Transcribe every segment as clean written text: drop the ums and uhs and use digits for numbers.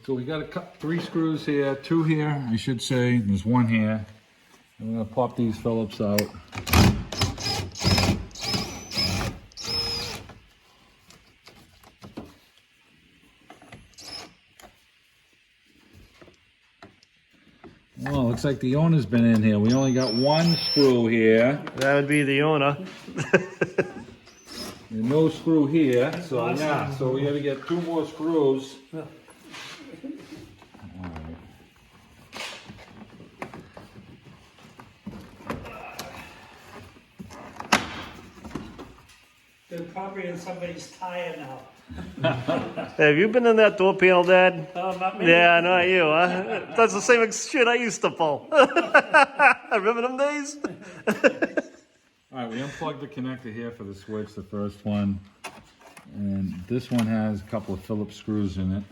So we got a 3 screws here, 2 here, I should say. There's 1 here. And we're gonna pop these Phillips out. Well, looks like the owner's been in here. We only got 1 screw here. That would be the owner. And no screw here. So yeah, so we gotta get 2 more screws. They're probably in somebody's tire now. Have you been in that door panel, Dad? Not me. Yeah, not you, huh? That's the same shit I used to pull. Remember them days? All right, we unplugged the connector here for the switch, the first one. And this one has a couple of Phillips screws in it.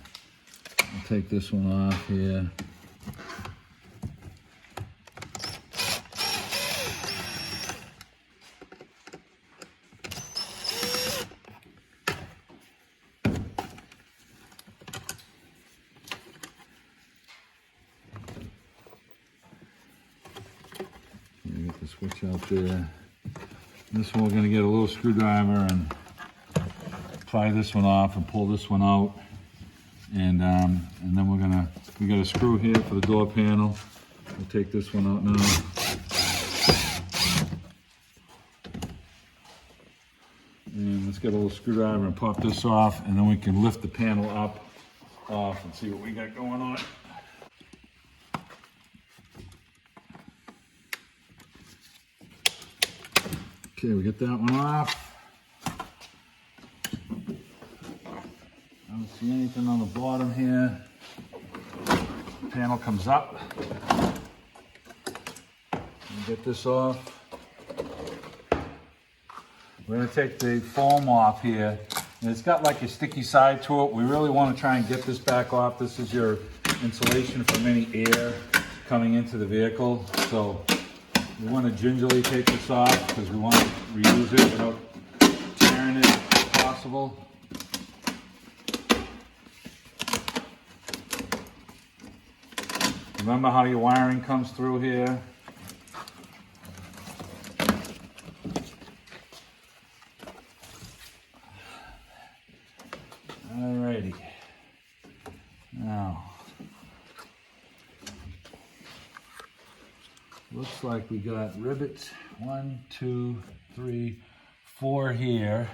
I'll take this one off here. Get the switch out there. This one we're going to get a little screwdriver and pry this one off and pull this one out. And then we got a screw here for the door panel. We'll take this one out now. And let's get a little screwdriver and pop this off, and then we can lift the panel off and see what we got going on. Okay, we get that one off. I don't see anything on the bottom here. The panel comes up. Get this off. We're going to take the foam off here. And it's got like a sticky side to it. We really want to try and get this back off. This is your insulation from any air coming into the vehicle. So we want to gingerly take this off because we want to reuse it without tearing it if possible. Remember how your wiring comes through here? Alrighty. Now, looks like we got rivets 1, 2, 3, 4 here.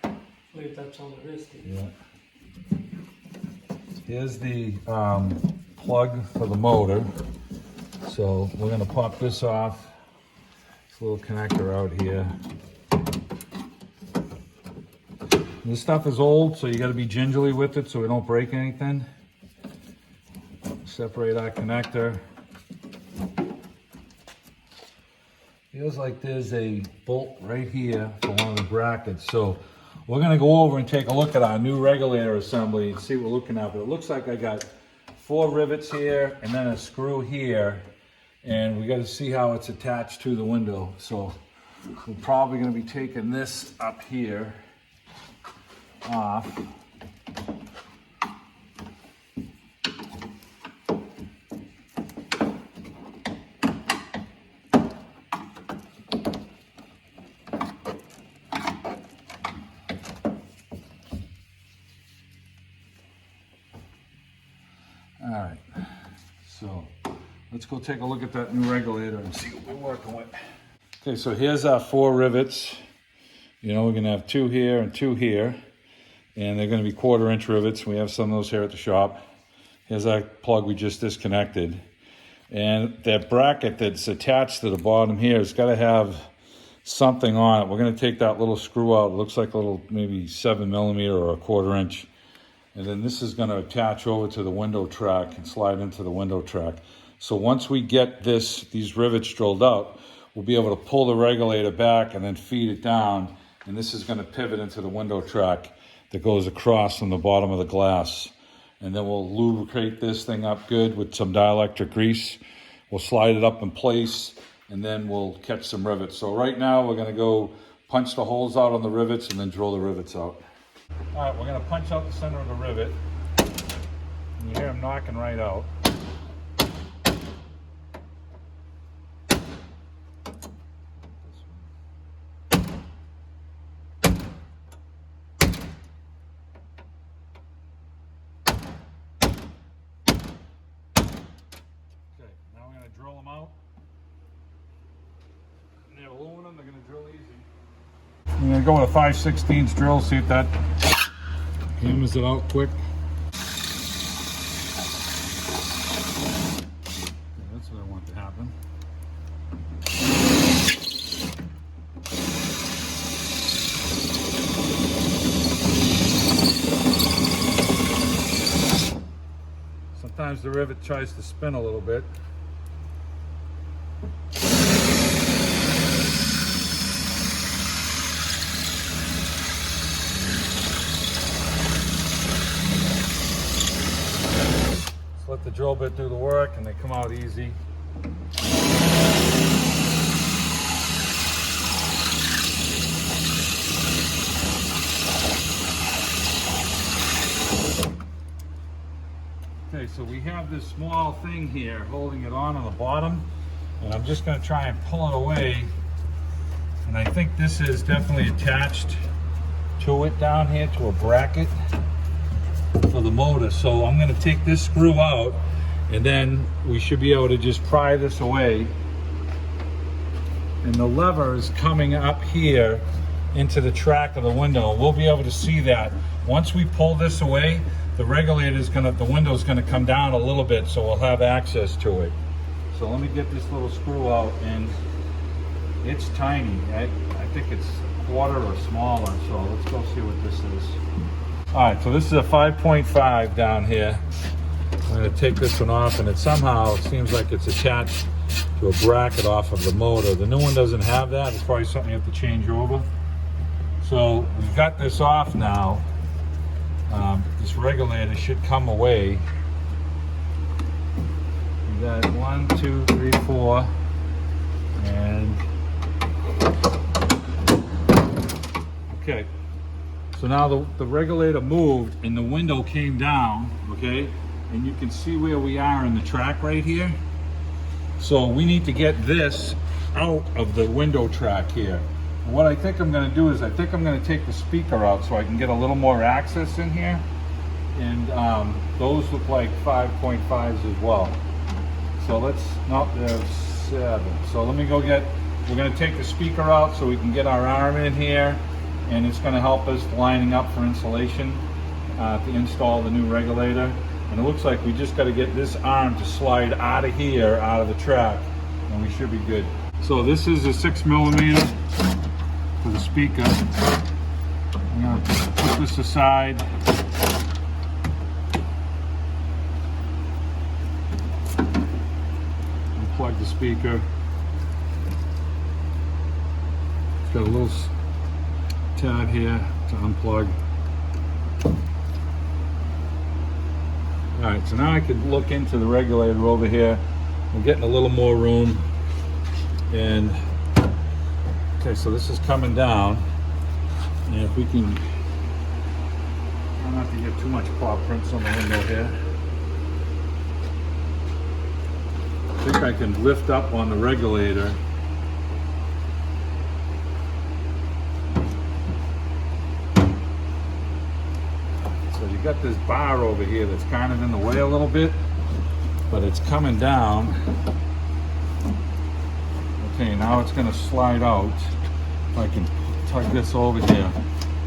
I believe that's all there is to it. Yeah. Here's the plug for the motor. So we're going to pop this off. This little connector out here. This stuff is old, so you got to be gingerly with it so we don't break anything. Separate our connector. Feels like there's a bolt right here for one of the brackets. So we're going to go over and take a look at our new regulator assembly and see what we're looking at. But it looks like I got 4 rivets here and then a screw here. And we got to see how it's attached to the window. So we're probably going to be taking this up here off. All right, so let's go take a look at that new regulator and see what we're working with. Okay, so here's our 4 rivets. You know, we're gonna have 2 here and 2 here. And they're gonna be 1/4-inch rivets. We have some of those here at the shop. Here's our plug we just disconnected. And that bracket that's attached to the bottom here has gotta have something on it. We're gonna take that little screw out. It looks like a little, maybe 7mm or a 1/4-inch. And then this is gonna attach over to the window track and slide into the window track. So once we get these rivets drilled out, we'll be able to pull the regulator back and then feed it down. And this is gonna pivot into the window track that goes across from the bottom of the glass. And then we'll lubricate this thing up good with some dielectric grease. We'll slide it up in place and then we'll catch some rivets. So right now we're gonna go punch the holes out on the rivets and then drill the rivets out. All right, we're gonna punch out the center of the rivet. And you hear him knocking right out. Now we're going to drill them out. And they're aluminum, they're going to drill easy. I'm going to go with a 5/16 drill, see if that hammers it out quick. Okay, that's what I want to happen. Sometimes the rivet tries to spin a little bit. Just let the drill bit do the work and they come out easy. Okay, so we have this small thing here holding it on the bottom, and I'm just going to try and pull it away. And I think this is definitely attached to it down here, to a bracket for the motor. So I'm going to take this screw out, and then we should be able to just pry this away. And the lever is coming up here into the track of the window. We'll be able to see that. Once we pull this away, the regulator is gonna, the window's gonna come down a little bit, so we'll have access to it. So let me get this little screw out, and it's tiny. I think it's a quarter or smaller, so let's go see what this is. All right, so this is a 5.5 down here. I'm gonna take this one off, and it somehow seems like it's attached to a bracket off of the motor. The new one doesn't have that. It's probably something you have to change over. So we've got this off now. This regulator should come away. We got 1, 2, 3, 4, and okay. So now the regulator moved and the window came down, okay? And you can see where we are in the track right here. So we need to get this out of the window track here. And what I think I'm going to do is I think I'm going to take the speaker out so I can get a little more access in here. And those look like 5.5s as well. So let's, no, there's 7. So let me go get, we're going to take the speaker out so we can get our arm in here. And it's going to help us lining up for insulation to install the new regulator. And it looks like we just got to get this arm to slide out of here, out of the track, and we should be good. So this is a 6mm for the speaker. I'm going to put this aside. Unplug the speaker. It's got a little tab here to unplug. All right, so now I can look into the regulator over here. We're getting a little more room. And okay, so this is coming down. And if we can, try not to get too much paw prints on the window here. I think I can lift up on the regulator. So you got this bar over here that's kind of in the way a little bit, but it's coming down. Okay, now it's going to slide out. If I can tug this over here.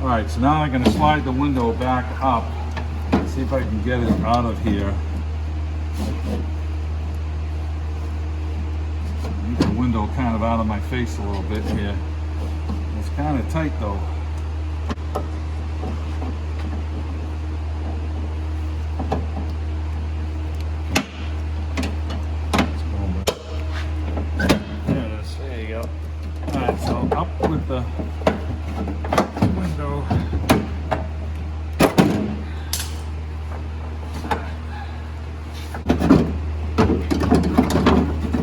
All right, so now I'm going to slide the window back up. See if I can get it out of here. Get the window kind of out of my face a little bit here. It's kind of tight though. With the window.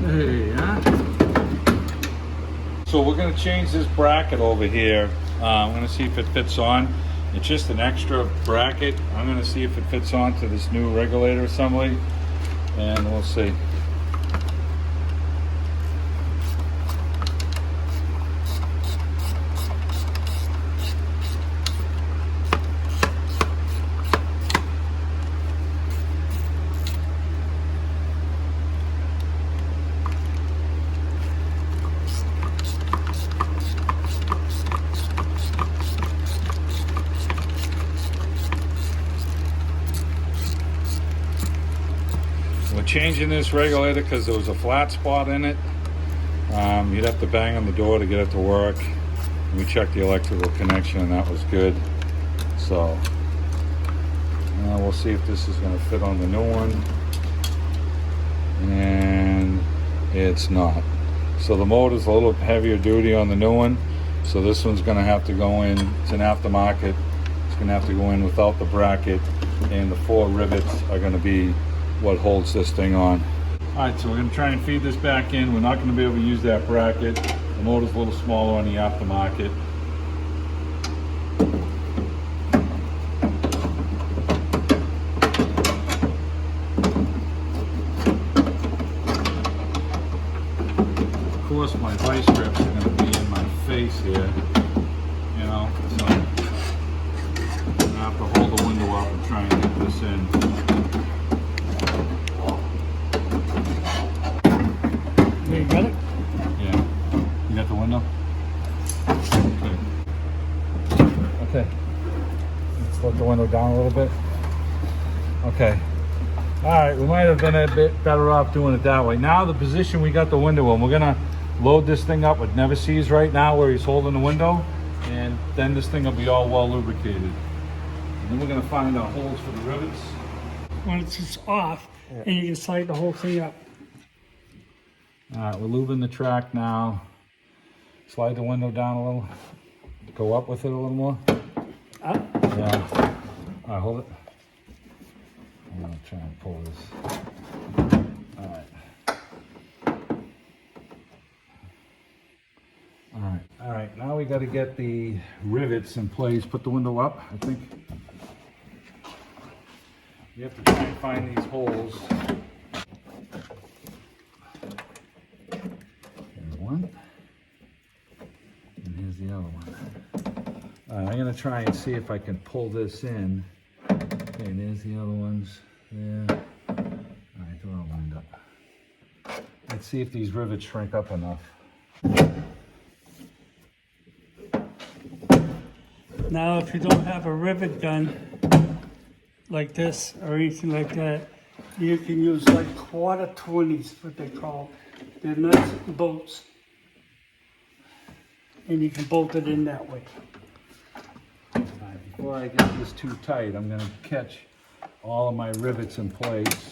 Hey, huh? So we're going to change this bracket over here. I'm going to see if it fits on. It's just an extra bracket. I'm gonna see if it fits onto this new regulator assembly, and we'll see. We're changing this regulator because there was a flat spot in it. You'd have to bang on the door to get it to work. We checked the electrical connection and that was good. So we'll see if this is going to fit on the new one. And it's not. So the motor's a little heavier duty on the new one. So this one's going to have to go in. It's an aftermarket. It's going to have to go in without the bracket. And the 4 rivets are going to be what holds this thing on. All right, so we're going to try and feed this back in. We're not going to be able to use that bracket. The motor's a little smaller on the aftermarket. Of course, my vice grips are going to be in my face here, you know, so I'm going to have to hold the window up and try and get this in. You got it? Yeah. You got the window? Okay. Let's let the window down a little bit. Okay. All right, we might have been a bit better off doing it that way. Now the position we got the window in, we're gonna load this thing up with never sees right now where he's holding the window, and then this thing will be all well lubricated. And then we're gonna find our holes for the rivets. When it's just off, and you can slide the whole thing up. All right, we're lubing the track now. Slide the window down a little. Go up with it a little more. Up? Yeah. All right, hold it. I'm gonna try and pull this. All right. All right, now we gotta get the rivets in place. Put the window up, I think. You have to try and find these holes. Here's one. And here's the other one. I'm gonna try and see if I can pull this in. Okay, there's the other ones there. All right, they're all lined up. Let's see if these rivets shrink up enough. Now, if you don't have a rivet gun like this or anything like that, you can use like quarter 20s, what they call. They're nice bolts. And you can bolt it in that way. All right, before I get this too tight, I'm gonna catch all of my rivets in place.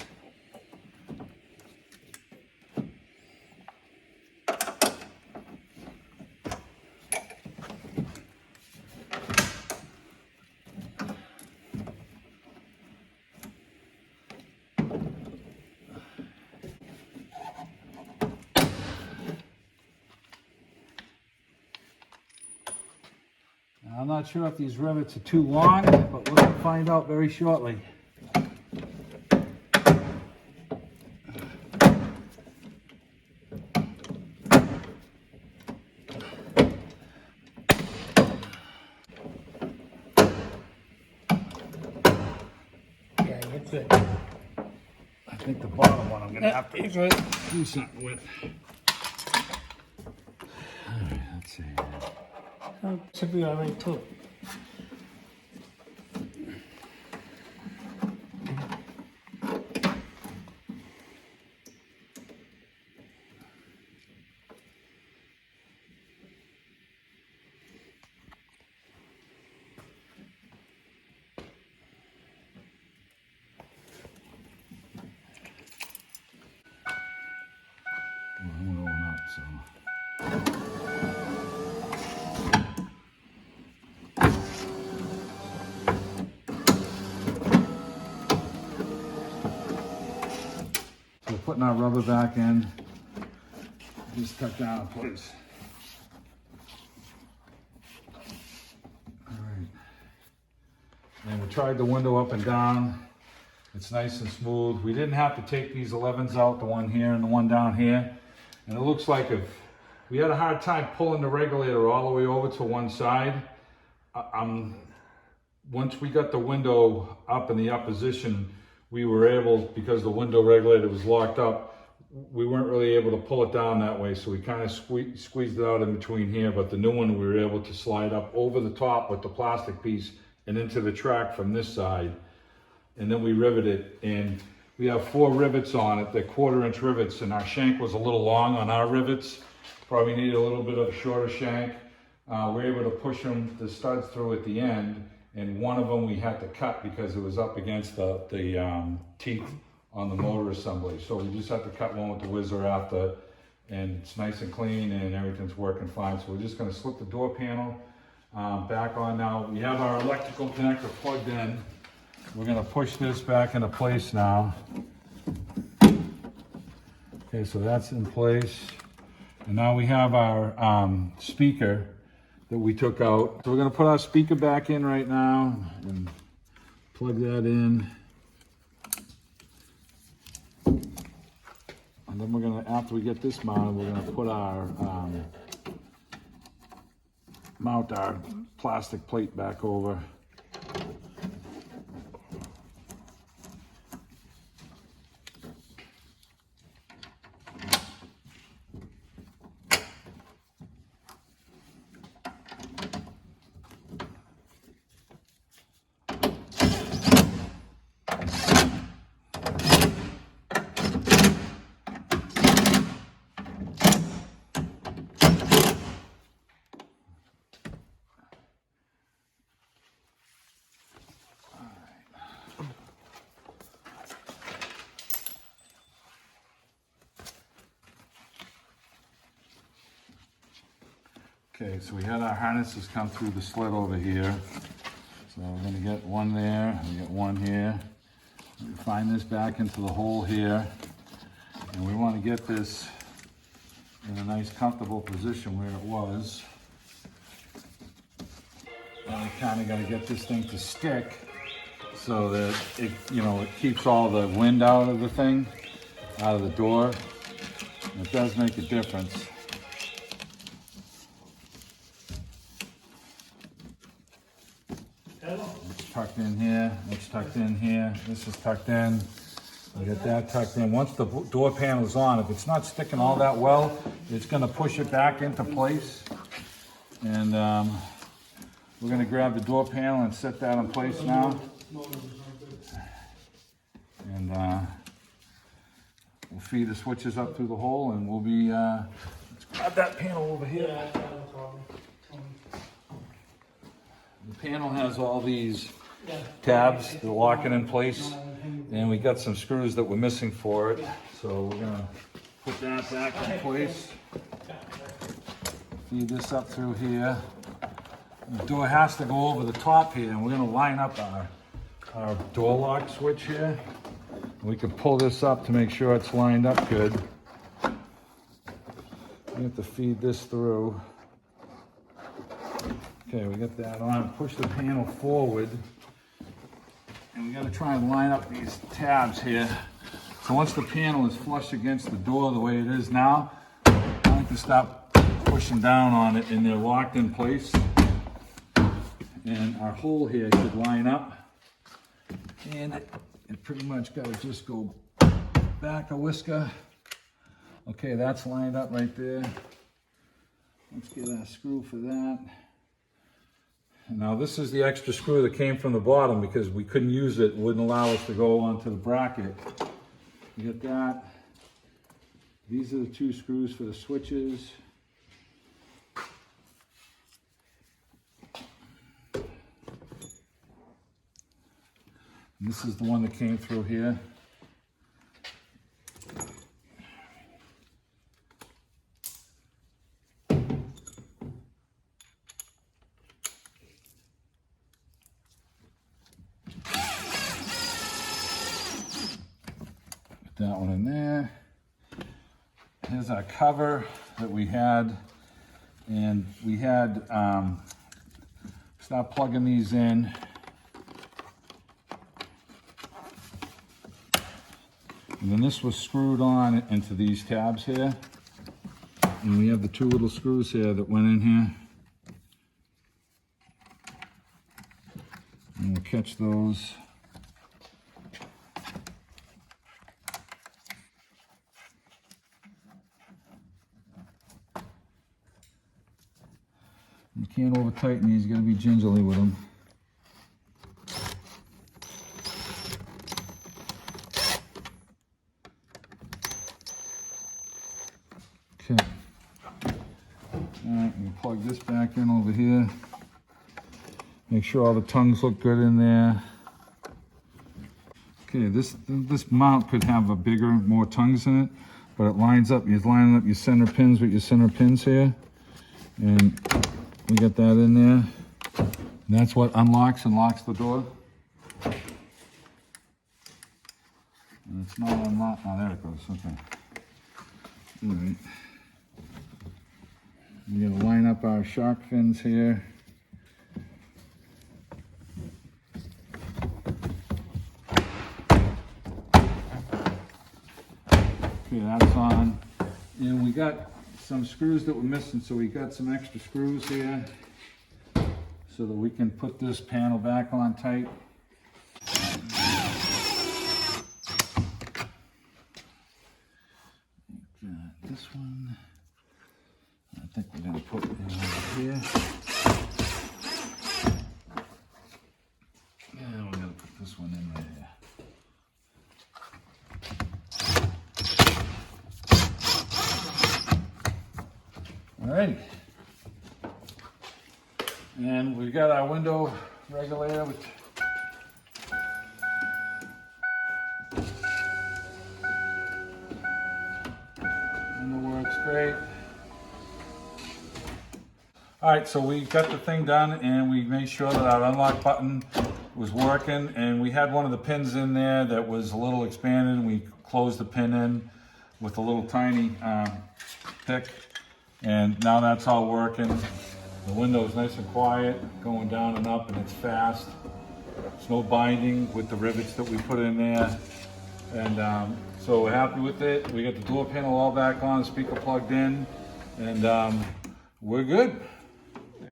I'm not sure if these rivets are too long, but we're going to find out very shortly. Yeah, you're good. I think the bottom one I'm going to have to You're good. do something with. All right, let's see. Should be all right too. Well, I'm rolling up, so. So we're putting our rubber back in. Just tuck down in place. All right. And we tried the window up and down. It's nice and smooth. We didn't have to take these 11s out, the one here and the one down here. And it looks like if we had a hard time pulling the regulator all the way over to one side, once we got the window up in the up position, we were able, because the window regulator was locked up, we weren't really able to pull it down that way. So we kind of squeezed it out in between here, but the new one we were able to slide up over the top with the plastic piece and into the track from this side. And then we rivet it, and we have 4 rivets on it. They're 1/4-inch rivets, and our shank was a little long on our rivets. Probably needed a little bit of a shorter shank. We're able to push the studs through at the end, and one of them we had to cut because it was up against the teeth on the motor assembly. So we just have to cut one with the whizzer after, and it's nice and clean and everything's working fine. So we're just gonna slip the door panel back on now. We have our electrical connector plugged in. We're gonna push this back into place now. Okay, so that's in place. And now we have our speaker that we took out. So we're gonna put our speaker back in right now and plug that in. And then we're gonna, after we get this mounted, we're gonna put our, mount our plastic plate back over. Okay, so we had our harnesses come through the slit over here. So we're gonna get one there, we get one here. We find this back into the hole here. And we wanna get this in a nice comfortable position where it was. And we kinda gotta get this thing to stick so that it, it keeps all the wind out of the thing, out of the door. And it does make a difference. It's tucked in here, it's tucked in here, this is tucked in. We get that tucked in. Once the door panel is on, if it's not sticking all that well, it's gonna push it back into place. And we're gonna grab the door panel and set that in place now. And we'll feed the switches up through the hole and we'll be, let's grab that panel over here. The panel has all these tabs that lock it in place, and we got some screws that were missing for it. So we're gonna put that back in place. Feed this up through here. The door has to go over the top here, and we're gonna line up our door lock switch here. We can pull this up to make sure it's lined up good. We have to feed this through. Okay, we got that on. Push the panel forward. And we gotta try and line up these tabs here. So once the panel is flush against the door the way it is now, I like to stop pushing down on it and they're locked in place. And our hole here should line up. And it pretty much gotta just go back a whisker. Okay, that's lined up right there. Let's get a screw for that. Now this is the extra screw that came from the bottom because we couldn't use it, wouldn't allow us to go onto the bracket. You get that. These are the 2 screws for the switches. And this is the one that came through here. That one in there. Here's our cover that we had, and we had start plugging these in. And then this was screwed on into these tabs here. And we have the two little screws here that went in here. And we'll catch those. You can't over tighten these, you gotta be gingerly with them. Okay. Alright, we'll plug this back in over here. Make sure all the tongues look good in there. Okay, this mount could have a bigger, more tongues in it, but it lines up. You're lining up your center pins with your center pins here. And we get that in there. And that's what unlocks and locks the door. And it's not unlocked. Oh, there it goes. Okay. All right. We're going to line up our shark fins here. Okay, that's on. And we got some screws that were missing, so we got some extra screws here so that we can put this panel back on tight. Got this one. I think we're going to put it over here. And we're going to put this one in right here. Alrighty. And we've got our window regulator. Window works great. Alright, so we got the thing done and we made sure that our unlock button was working, and we had one of the pins in there that was a little expanded, and we closed the pin in with a little tiny pick. And now that's all working. The window is nice and quiet, going down and up, and it's fast. There's no binding with the rivets that we put in there. And so we're happy with it. We got the door panel all back on, the speaker plugged in, and we're good.